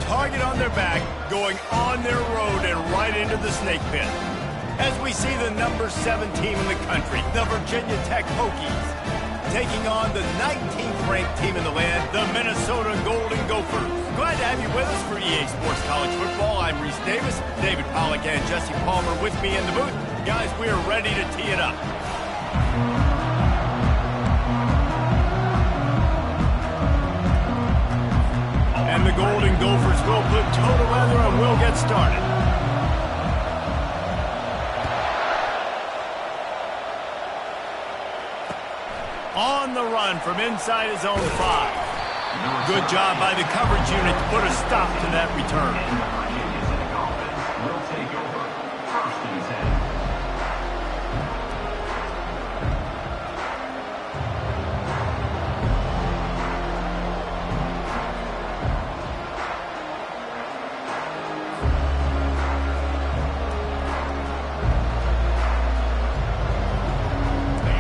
target on their back, going on their road and right into the snake pit. As we see the number 7 team in the country, the Virginia Tech Hokies, taking on the 19th ranked team in the land, the Minnesota Golden Gophers. Glad to have you with us for EA Sports College Football. I'm Reese Davis, David Pollack and Jesse Palmer with me in the booth. Guys, we are ready to tee it up. And the Golden Gophers will put toe to leather and we'll get started. On the run from inside his own 5. Good job by the coverage unit to put a stop to that return.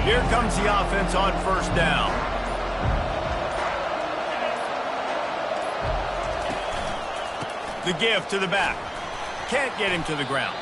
Here comes the offense on first down. The give to the back. Can't get him to the ground.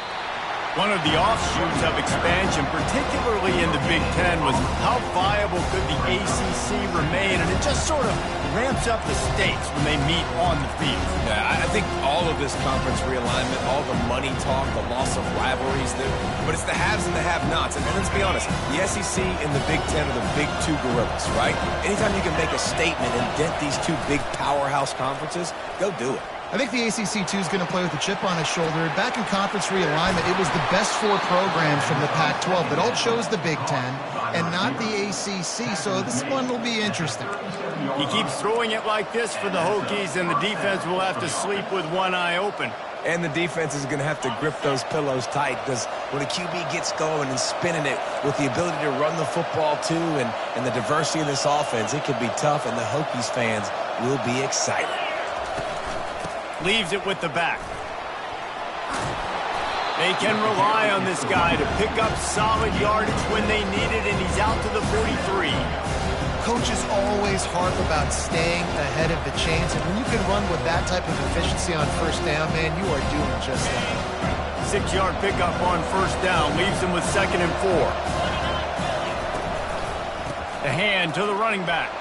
One of the offshoots of expansion, particularly in the Big Ten, was how viable could the ACC remain, and it just sort of ramps up the stakes when they meet on the field. Yeah, I think all of this conference realignment, all the money talk, the loss of rivalries, but it's the haves and the have-nots. And let's be honest, the SEC and the Big Ten are the big two gorillas, right? Anytime you can make a statement and dent these two big powerhouse conferences, go do it. I think the ACC, too, is going to play with a chip on his shoulder. Back in conference realignment, it was the best 4 programs from the Pac-12 that all chose the Big Ten and not the ACC, so this one will be interesting. He keeps throwing it like this for the Hokies, and the defense will have to sleep with one eye open. And the defense is going to have to grip those pillows tight, because when a QB gets going and spinning it with the ability to run the football, too, and the diversity of this offense, it could be tough, and the Hokies fans will be excited. Leaves it with the back. They can rely on this guy to pick up solid yardage when they need it, and he's out to the 43. Coaches always harp about staying ahead of the chains, and when you can run with that type of efficiency on first down, man, you are doing just that. 6-yard pickup on first down leaves him with 2nd and 4. The hand to the running back.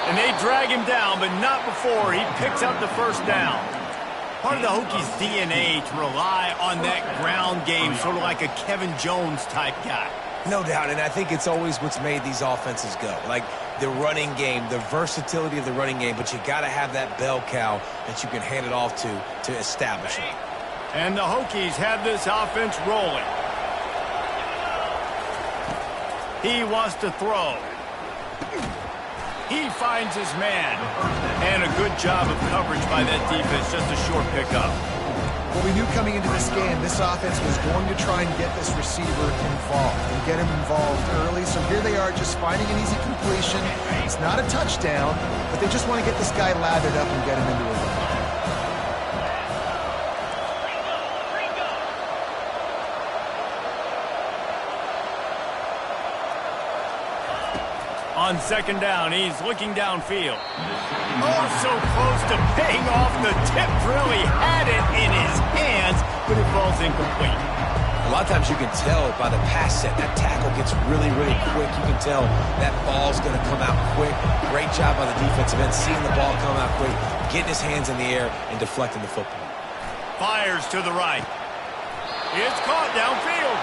And they drag him down, but not before he picks up the first down. Part of the Hokies' DNA to rely on that ground game, sort of like a Kevin Jones type guy. No doubt, and I think it's always what's made these offenses go. Like the running game, the versatility of the running game, but you got to have that bell cow that you can hand it off to establish it. And the Hokies have this offense rolling. He wants to throw. He finds his man. And a good job of coverage by that defense, just a short pickup. Well, we knew coming into this game, this offense was going to try and get this receiver involved and get him involved early. So here they are just finding an easy completion. It's not a touchdown, but they just want to get this guy lathered up and get him into a run. On 2nd down, he's looking downfield. Oh, so close to paying off the tip drill. He had it in his hands, but it falls incomplete. A lot of times you can tell by the pass set, that tackle gets really, really quick. You can tell that ball's going to come out quick. Great job by the defensive end, seeing the ball come out quick, getting his hands in the air, and deflecting the football. Fires to the right. It's caught downfield.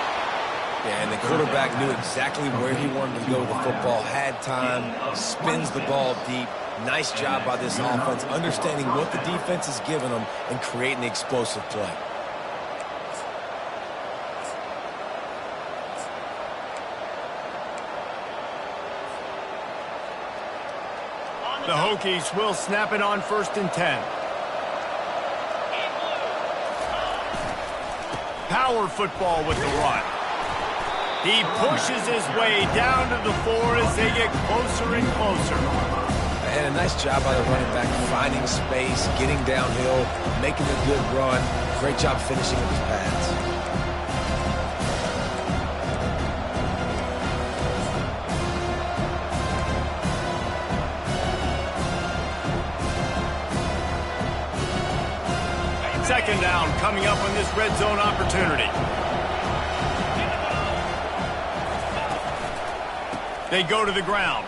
Yeah, and the quarterback knew exactly where he wanted to go with the football, had time, spins the ball deep. Nice job by this offense, understanding what the defense is giving them and creating the explosive play. The Hokies will snap it on 1st and 10. Power football with the run. He pushes his way down to the 4 as they get closer and closer. And a nice job by the running back, finding space, getting downhill, making a good run. Great job finishing with his pads. Second down coming up on this red zone opportunity. They go to the ground.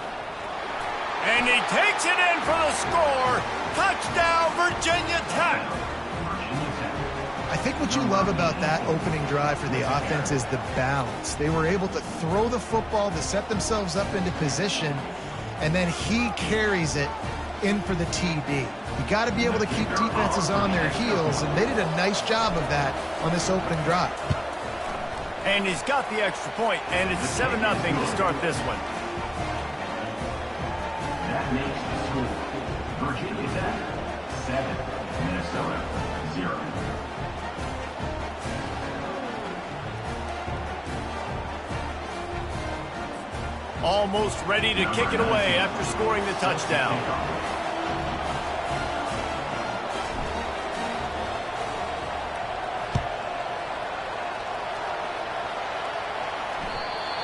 And he takes it in for the score. Touchdown, Virginia Tech. I think what you love about that opening drive for the offense is the balance. They were able to throw the football to set themselves up into position, and then he carries it in for the TD. You got to be able to keep defenses on their heels, and they did a nice job of that on this opening drive. And he's got the extra point, and it's 7-0 to start this one. That makes the score Virginia Tech 7, Minnesota 0. Almost ready to kick it away after scoring the touchdown.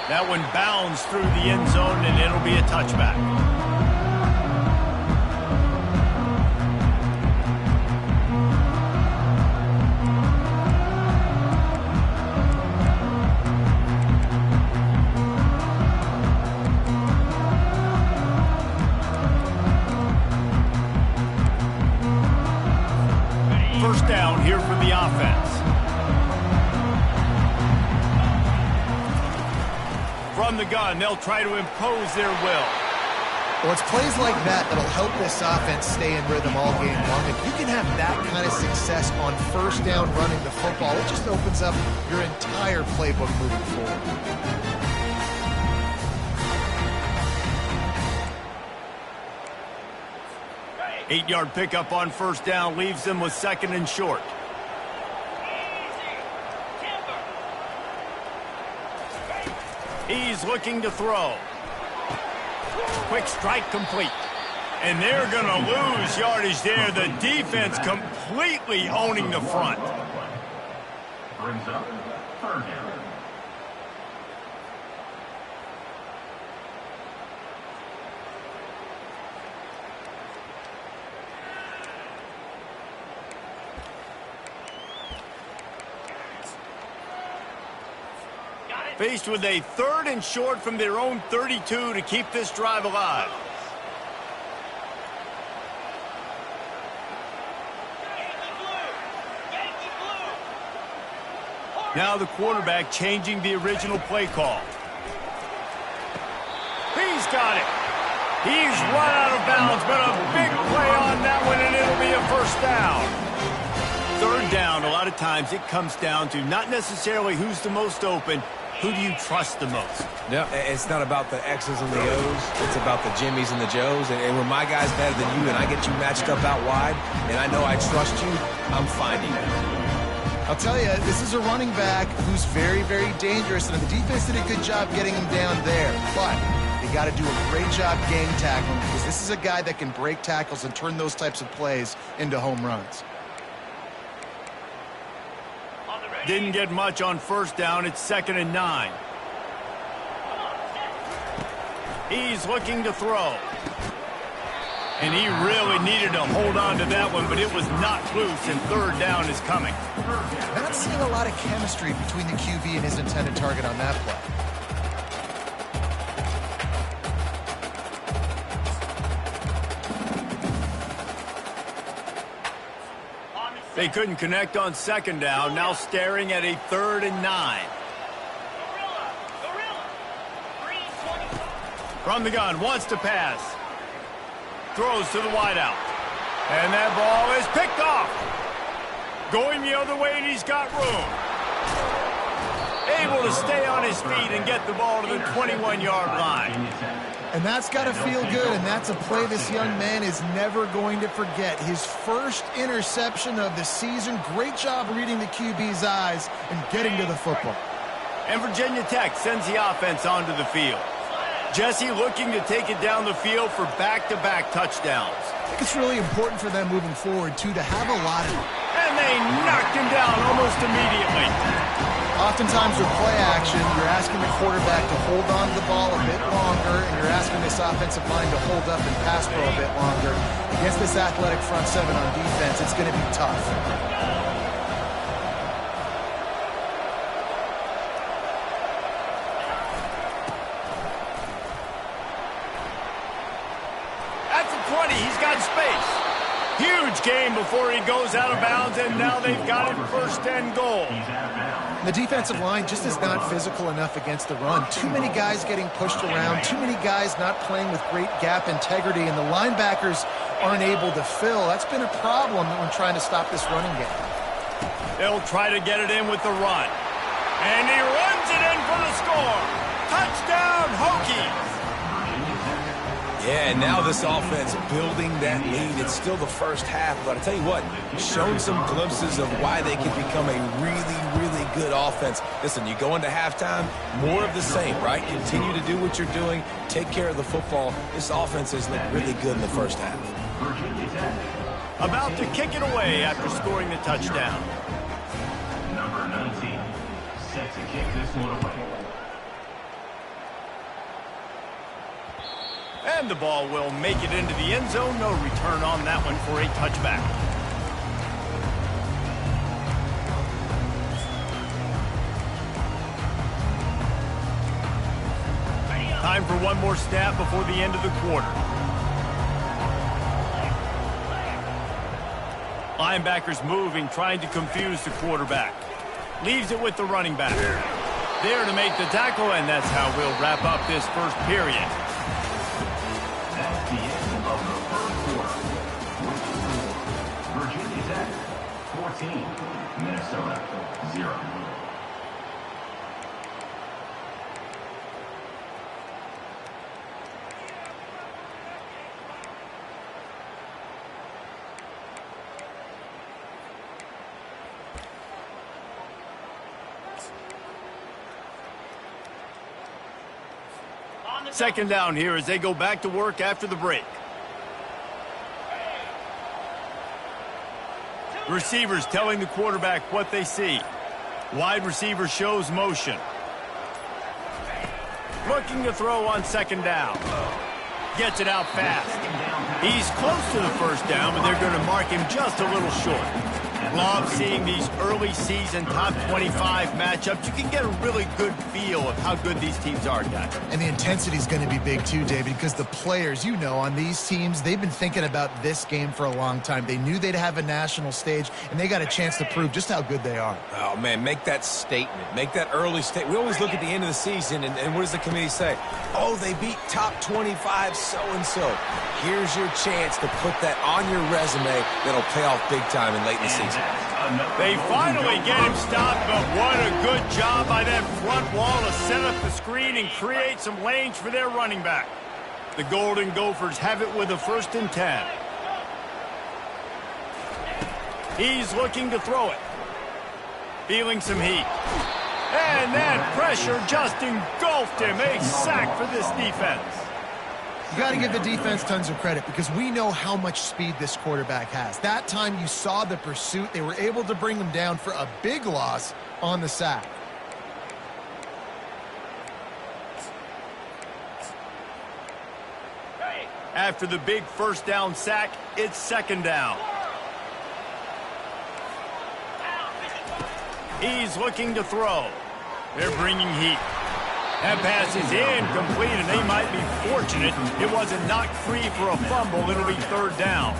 That one bounds through the end zone, and it'll be a touchback. First down here for the offense. From the gun, they'll try to impose their will. Well, it's plays like that that'll help this offense stay in rhythm all game long. If you can have that kind of success on first down running the football, it just opens up your entire playbook moving forward. Eight-yard pickup on first down leaves them with second and short. He's looking to throw. Quick strike complete. And they're going to lose yardage there. The defense completely owning the front. Brings up third down. Faced with a third and short from their own 32 to keep this drive alive. Now the quarterback changing the original play call. He's got it. He's run out of bounds, but a big play on that one, and it'll be a first down. Third down, a lot of times it comes down to not necessarily who's the most open. Who do you trust the most? Yeah, it's not about the X's and the O's. It's about the Jimmys and the Joes. And when my guy's better than you and I get you matched up out wide, and I know I trust you, I'm finding it. I'll tell you, this is a running back who's very, very dangerous, and the defense did a good job getting him down there. But they got to do a great job game tackling, because this is a guy that can break tackles and turn those types of plays into home runs. Didn't get much on first down. It's 2nd and 9. He's looking to throw. And he really needed to hold on to that one, but it was not loose, and third down is coming. Not seeing a lot of chemistry between the QB and his intended target on that play. They couldn't connect on second down, now staring at a 3rd and 9. From the gun, wants to pass. Throws to the wideout. And that ball is picked off. Going the other way, and he's got room. Able to stay on his feet and get the ball to the 21-yard line. And that's got to feel good, and that's a play this young man is never going to forget. His first interception of the season. Great job reading the QB's eyes and getting to the football. And Virginia Tech sends the offense onto the field. Jesse looking to take it down the field for back-to-back touchdowns. I think it's really important for them moving forward, too, to have a lot of them. And they knocked him down almost immediately. Oftentimes with play action, you're asking the quarterback to hold on to the ball a bit longer, and you're asking this offensive line to hold up and pass pro a bit longer. Against this athletic front seven on defense, it's going to be tough. He's got space. Huge gain before he goes out of bounds, and now they've got it first and goal. The defensive line just is not physical enough against the run. Too many guys getting pushed around, too many guys not playing with great gap integrity, and the linebackers aren't able to fill. That's been a problem when trying to stop this running game. They'll try to get it in with the run. And he runs it in for the score. Touchdown, Hokies! Yeah, and now this offense building that lead. It's still the first half, but I tell you what, shown some glimpses of why they can become a really, really good offense. Listen, you go into halftime, more of the same, right? Continue to do what you're doing, take care of the football. This offense has looked really good in the first half. About to kick it away after scoring the touchdown. Number 19, set to kick this one away. And the ball will make it into the end zone. No return on that one for a touchback. Time for one more snap before the end of the quarter. Linebackers moving, trying to confuse the quarterback. Leaves it with the running back. There to make the tackle, and that's how we'll wrap up this first period. That's the end of the first quarter. Virginia Tech, 14. Minnesota, 0. Second down here as they go back to work after the break. Receivers telling the quarterback what they see. Wide receiver shows motion. Looking to throw on second down. Gets it out fast. He's close to the first down, but they're going to mark him just a little short. Love seeing these early season top 25 matchups. You can get a really good feel of how good these teams are, guys. And the intensity is going to be big too, David, because the players, you know, on these teams, they've been thinking about this game for a long time. They knew they'd have a national stage, and they got a chance to prove just how good they are. Oh, man, make that statement. Make that early statement. We always look at the end of the season, and what does the committee say? Oh, they beat top 25 so-and-so. Here's your chance to put that on your resume that'll pay off big time and late in the season. They finally get him stopped, but what a good job by that front wall to set up the screen and create some lanes for their running back. The Golden Gophers have it with a 1st and 10. He's looking to throw it. Feeling some heat. And that pressure just engulfed him. A sack for this defense. You got to give the defense tons of credit because we know how much speed this quarterback has. That time you saw the pursuit. They were able to bring him down for a big loss on the sack. After the big first down sack, it's second down. He's looking to throw. They're bringing heat. That pass is incomplete, and they might be fortunate it wasn't knocked free for a fumble. It'll be 3rd down.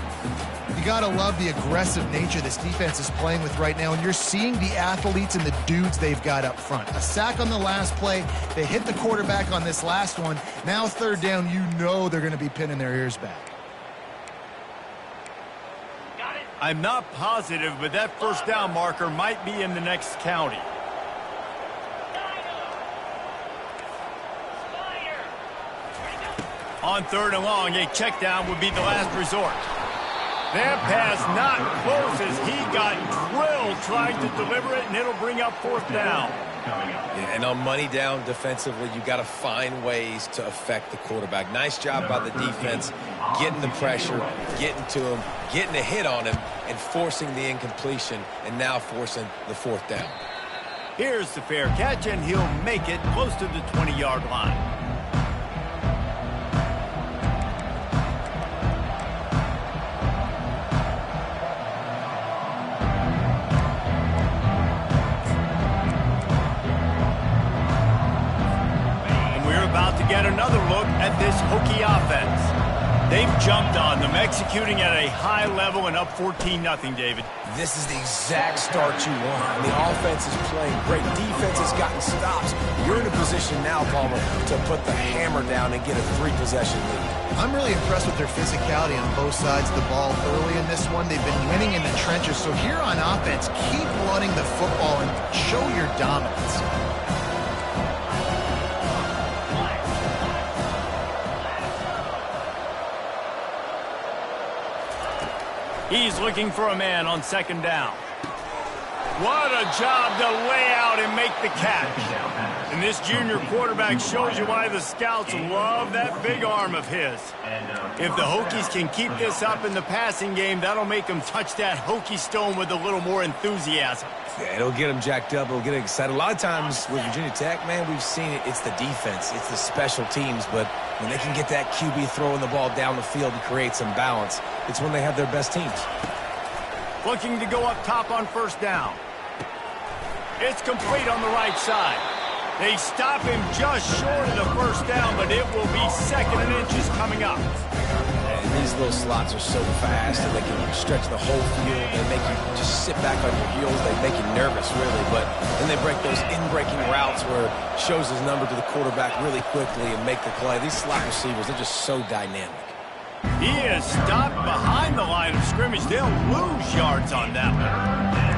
You got to love the aggressive nature this defense is playing with right now, and you're seeing the athletes and the dudes they've got up front. A sack on the last play. They hit the quarterback on this last one. Now 3rd down, you know they're going to be pinning their ears back. I'm not positive, but that first down marker might be in the next county. On 3rd and long, a check down would be the last resort. That pass not close as he got drilled trying to deliver it, and it'll bring up 4th down. Yeah, and on money down defensively, you got to find ways to affect the quarterback. Nice job by the defense, getting the pressure, getting to him, getting a hit on him, and forcing the incompletion, and now forcing the 4th down. Here's the fair catch, and he'll make it close to the 20-yard line. Get another look at this Hokie offense. They've jumped on them, executing at a high level and up 14-0, David. This is the exact start you want. The offense is playing great. Defense has gotten stops. You're in a position now, Palmer, to put the hammer down and get a 3-possession lead. I'm really impressed with their physicality on both sides of the ball early in this one. They've been winning in the trenches. So here on offense, keep running the football and show your dominance. He's looking for a man on second down. What a job to lay out and make the catch. And this junior quarterback shows you why the scouts love that big arm of his. If the Hokies can keep this up in the passing game, that'll make them touch that Hokie stone with a little more enthusiasm. Yeah, it'll get them jacked up. It'll get them excited. A lot of times with Virginia Tech, man, we've seen it. It's the defense. It's the special teams. But when they can get that QB throwing the ball down the field and create some balance, it's when they have their best teams. Looking to go up top on first down. It's complete on the right side. They stop him just short of the first down, but it will be second and inches coming up. And these little slots are so fast, and they can stretch the whole field. They make you just sit back on your heels. They make you nervous, really. But then they break those in-breaking routes where it shows his number to the quarterback really quickly and make the play. These slot receivers, they're just so dynamic. He is stopped behind the line of scrimmage. They'll lose yards on that one.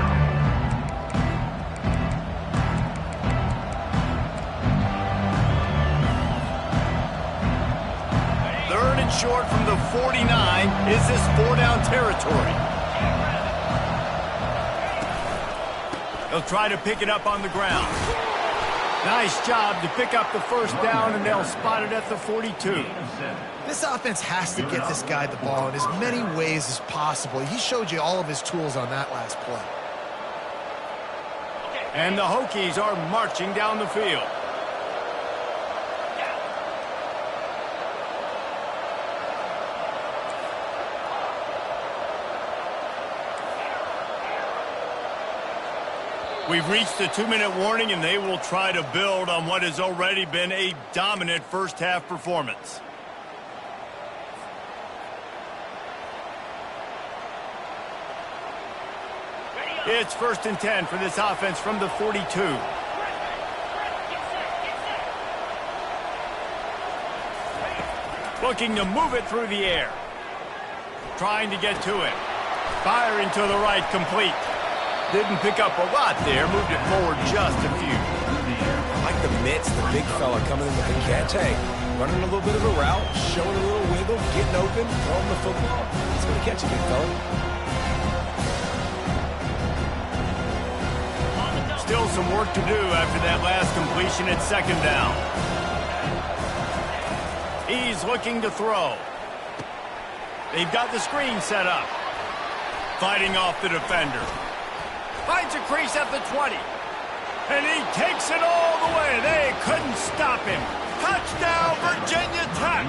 Third and short from the 49. Is this 4-down territory? They'll try to pick it up on the ground. Nice job to pick up the first down, and they'll spot it at the 42. This offense has to get this guy the ball in as many ways as possible. He showed you all of his tools on that last play. And the Hokies are marching down the field. We've reached the 2-minute warning, and they will try to build on what has already been a dominant first-half performance. It's 1st and 10 for this offense from the 42. Looking to move it through the air. Trying to get to it. Firing to the right, complete. Didn't pick up a lot there. Moved it forward just a few. I like the mitts, the big fella coming in with the catch. Hey, running a little bit of a route, showing a little wiggle, getting open, throwing the football. It's going to catch a big fella. Still some work to do after that last completion at second down. He's looking to throw. They've got the screen set up. Fighting off the defender. Finds a crease at the 20. And he takes it all the way. They couldn't stop him. Touchdown, Virginia Tech.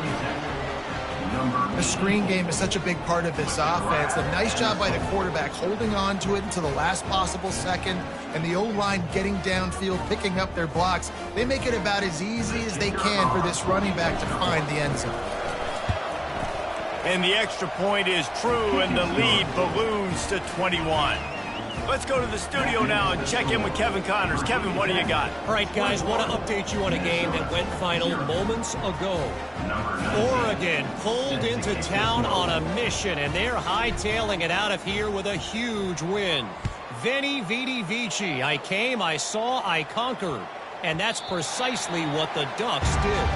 The screen game is such a big part of this offense. A nice job by the quarterback holding on to it until the last possible second, and the O-line getting downfield, picking up their blocks. They make it about as easy as they can for this running back to find the end zone. And the extra point is true, and the lead balloons to 21. Let's go to the studio now and check in with Kevin Connors. Kevin, what do you got? All right, guys, want to update you on a game that went final moments ago. Oregon pulled into town on a mission, and they're hightailing it out of here with a huge win. Veni, Vidi, Vici. I came, I saw, I conquered. And that's precisely what the Ducks did.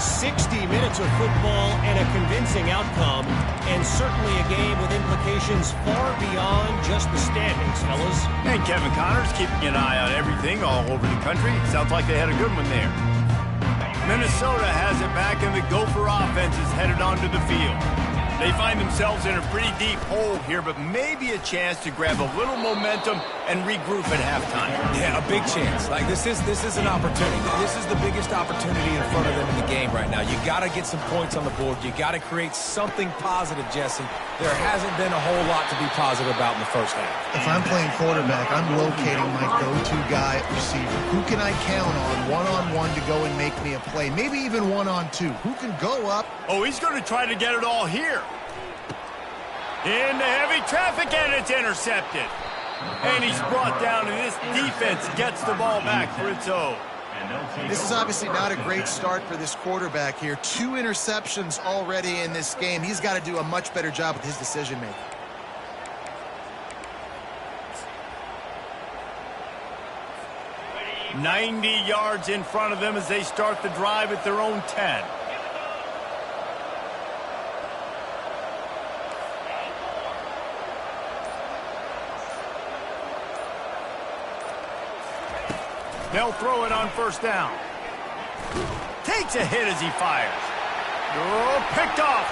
60 minutes of football and a convincing outcome, and certainly a game with implications far beyond just the standings, fellas. And Kevin Connors keeping an eye on everything all over the country. Sounds like they had a good one there. Minnesota has it back, and the Gopher offense is headed onto the field. They find themselves in a pretty deep hole here, but maybe a chance to grab a little momentum and regroup at halftime. Yeah, a big chance. Like, this is an opportunity. This is the biggest opportunity in front of them in the game right now. You got to get some points on the board. You got to create something positive, Jesse. There hasn't been a whole lot to be positive about in the first half. If I'm playing quarterback, I'm locating my go-to guy at receiver. Who can I count on one-on-one to go and make me a play? Maybe even one-on-two. Who can go up? Oh, he's going to try to get it all here. Into heavy traffic, and it's intercepted. And he's brought down, and this defense gets the ball back for its own. This is obviously not a great start for this quarterback here. 2 interceptions already in this game. He's got to do a much better job with his decision-making. "90 yards in front of them as they start the drive at their own 10. They'll throw it on first down. Takes a hit as he fires. Oh, picked off.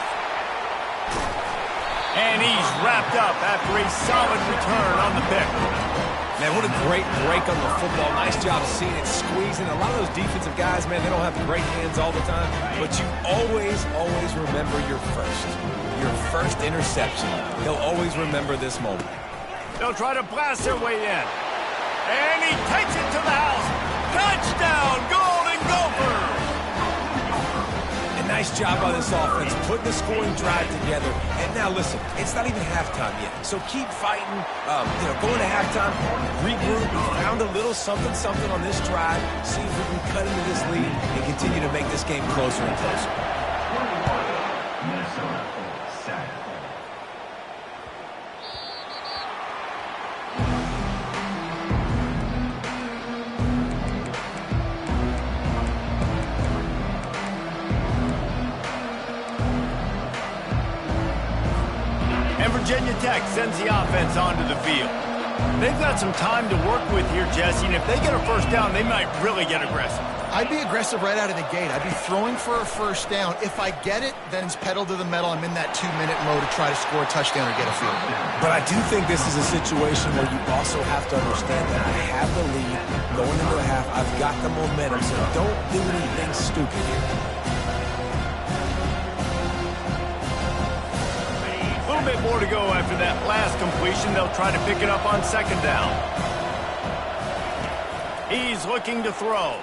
And he's wrapped up after a solid return on the pick. Man, what a great break on the football. Nice job seeing it squeezing. A lot of those defensive guys, man, they don't have great hands all the time, but you always remember your first interception. They'll always remember this moment. They'll try to blast their way in. And he takes it to the house. Touchdown, Golden Gophers! A nice job by this offense, putting the scoring drive together. And now listen, it's not even halftime yet. So keep fighting, going to halftime, regroup. We found a little something on this drive. See if we can cut into this lead and continue to make this game closer and closer. Minnesota, sack. Virginia Tech sends the offense onto the field. They've got some time to work with here, Jesse, and if they get a first down, they might really get aggressive. I'd be aggressive right out of the gate. I'd be throwing for a first down. If I get it, then it's pedal to the metal. I'm in that 2-minute mode to try to score a touchdown or get a field goal. But I do think this is a situation where you also have to understand that I have the lead going into the half. I've got the momentum, so don't do anything stupid here. A little bit more to go after that last completion. They'll try to pick it up on second down. He's looking to throw.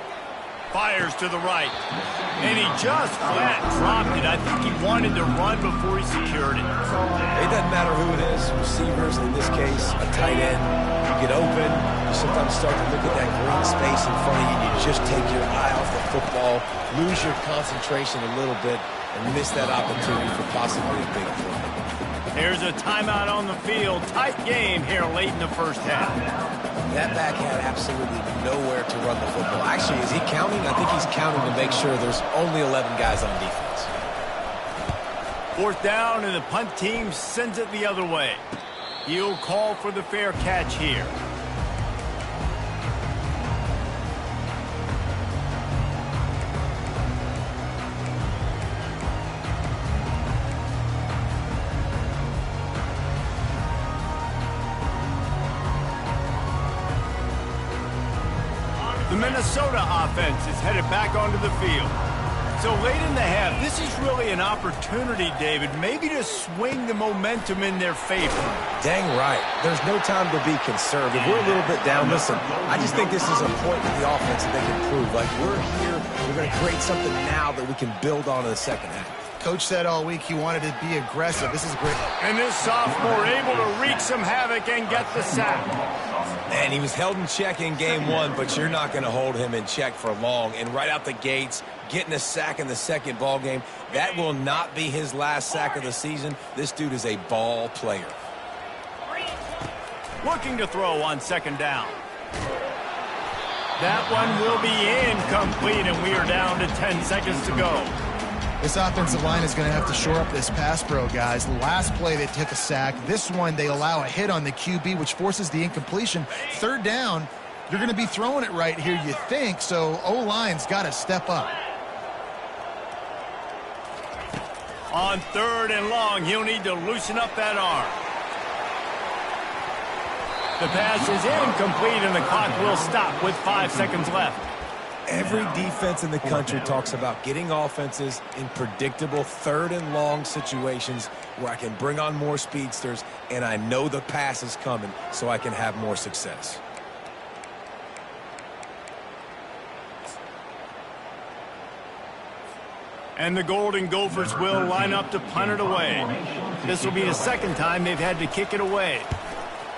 Fires to the right. And he just flat dropped it. I think he wanted to run before he secured it. It doesn't matter who it is. Receivers, in this case, a tight end. You get open. You sometimes start to look at that green space in front of you. You just take your eye off the football, lose your concentration a little bit, and miss that opportunity for possibly a big play. There's a timeout on the field. Tight game here late in the first half. That back had absolutely nowhere to run the football. Actually, is he counting? I think he's counting to make sure there's only 11 guys on defense. Fourth down, and the punt team sends it the other way. He'll call for the fair catch here. The Minnesota offense is headed back onto the field. So late in the half, this is really an opportunity, David, maybe to swing the momentum in their favor. Dang right. There's no time to be conservative. We're a little bit down. Listen, I just think this is a point in the offense that they can prove. Like, we're here, we're going to create something now that we can build on in the second half. Coach said all week he wanted to be aggressive. This is great. And this sophomore able to wreak some havoc and get the sack. And he was held in check in game one, but you're not going to hold him in check for long. And right out the gates, getting a sack in the second ball game, that will not be his last sack of the season. This dude is a ball player. Looking to throw on second down. That one will be incomplete, and we are down to 10 seconds to go. This offensive line is going to have to shore up this pass pro, guys. The last play they took a sack. This one they allow a hit on the QB, which forces the incompletion. Third down, you're going to be throwing it right here, you think, so O-line's got to step up. On 3rd and long, he'll need to loosen up that arm. The pass is incomplete, and the clock will stop with 5 seconds left. Every defense in the country talks about getting offenses in predictable 3rd and long situations where I can bring on more speedsters, and I know the pass is coming, so I can have more success. And the Golden Gophers will line up to punt it away. This will be the 2nd time they've had to kick it away.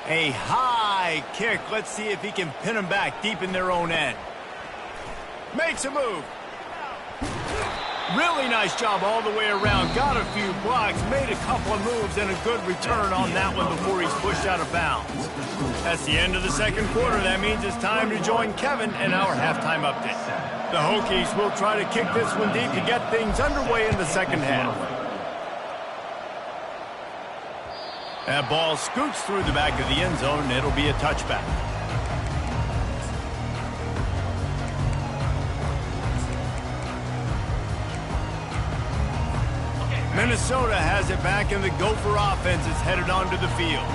A high kick. Let's see if he can pin them back deep in their own end. Makes a move. Really nice job all the way around. Got a few blocks, made a couple of moves, and a good return on that one before he's pushed out of bounds. That's the end of the 2nd quarter. That means it's time to join Kevin in our halftime update. The Hokies will try to kick this one deep to get things underway in the 2nd half. That ball scoots through the back of the end zone, and it'll be a touchback. Minnesota has it back, and the Gopher offense is headed onto the field.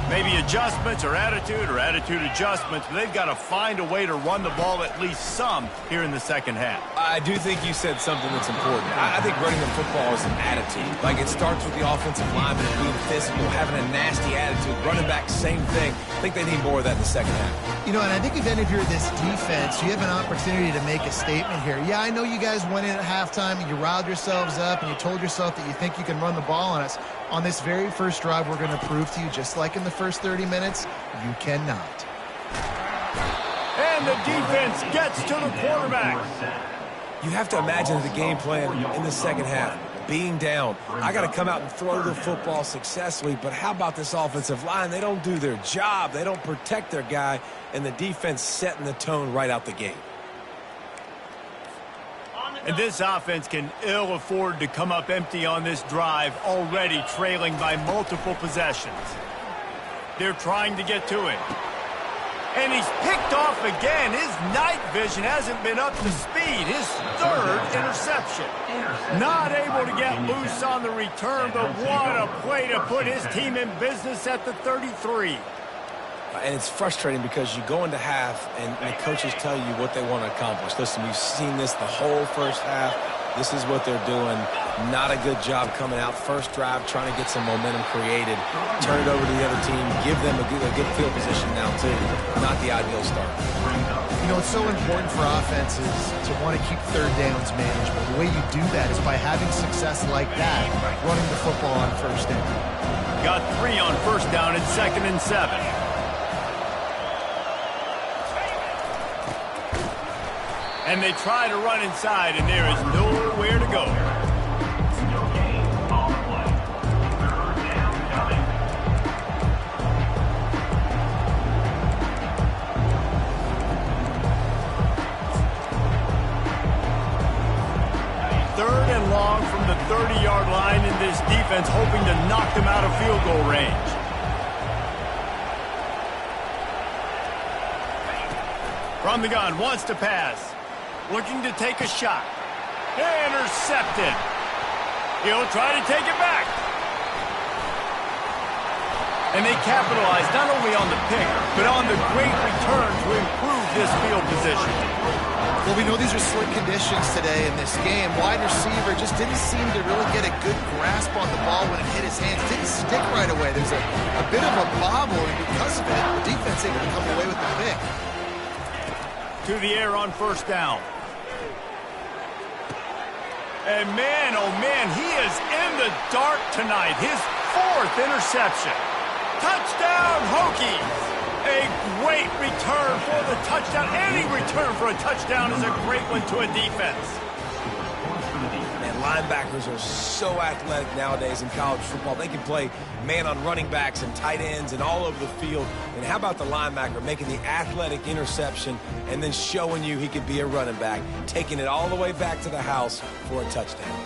Maybe adjustments or attitude adjustments, but they've got to find a way to run the ball at least some here in the 2nd half. I do think you said something that's important. I think running the football is an attitude. Like, it starts with the offensive lineman being physical, having a nasty attitude. Running back, same thing. I think they need more of that in the 2nd half. You know, and I think if any of you are this defense, you have an opportunity to make a statement here. Yeah, I know you guys went in at halftime and you riled yourselves up and you told yourself that you think you can run the ball on us. On this very first drive, we're going to prove to you, just like in the first 30 minutes, you cannot. And the defense gets to the quarterback. You have to imagine the game plan in the 2nd half. Being down, I got to come out and throw the football successfully, but how about this offensive line? They don't do their job. They don't protect their guy, and the defense setting the tone right out the gate. And this offense can ill afford to come up empty on this drive, already trailing by multiple possessions. They're trying to get to it. And he's picked off again. His night vision hasn't been up to speed. His 3rd interception. Not able to get loose on the return, but what a play to put his team in business at the 33. And it's frustrating because you go into half and the coaches tell you what they want to accomplish. Listen, we've seen this the whole first half. This is what they're doing. Not a good job coming out. First drive, trying to get some momentum created. Turn it over to the other team. Give them a good field position now, too. Not the ideal start. You know, it's so important for offenses to want to keep 3rd downs manageable. The way you do that is by having success like that, running the football on 1st down. Got 3 on 1st down and 2nd and 7. And they try to run inside, and there is nowhere to go. No gain on the play. 3rd down coming. 3rd and long from the 30-yard line, in this defense hoping to knock them out of field goal range. From the gun, wants to pass. Looking to take a shot. Intercepted. He'll try to take it back. And they capitalize not only on the pick, but on the great return to improve this field position. Well, we know these are slick conditions today in this game. Wide receiver just didn't seem to really get a good grasp on the ball when it hit his hands. Didn't stick right away. There's a bit of a bobble, and because of it, the defense able to come away with the pick. To the air on 1st down. And man, oh man, he is in the dark tonight. His 4th interception. Touchdown, Hokies! A great return for the touchdown. Any return for a touchdown is a great one to a defense. Man, linebackers are so athletic nowadays in college football. They can play man on running backs and tight ends and all over the field. And how about the linebacker making the athletic interception and then showing you he could be a running back, taking it all the way back to the house for a touchdown?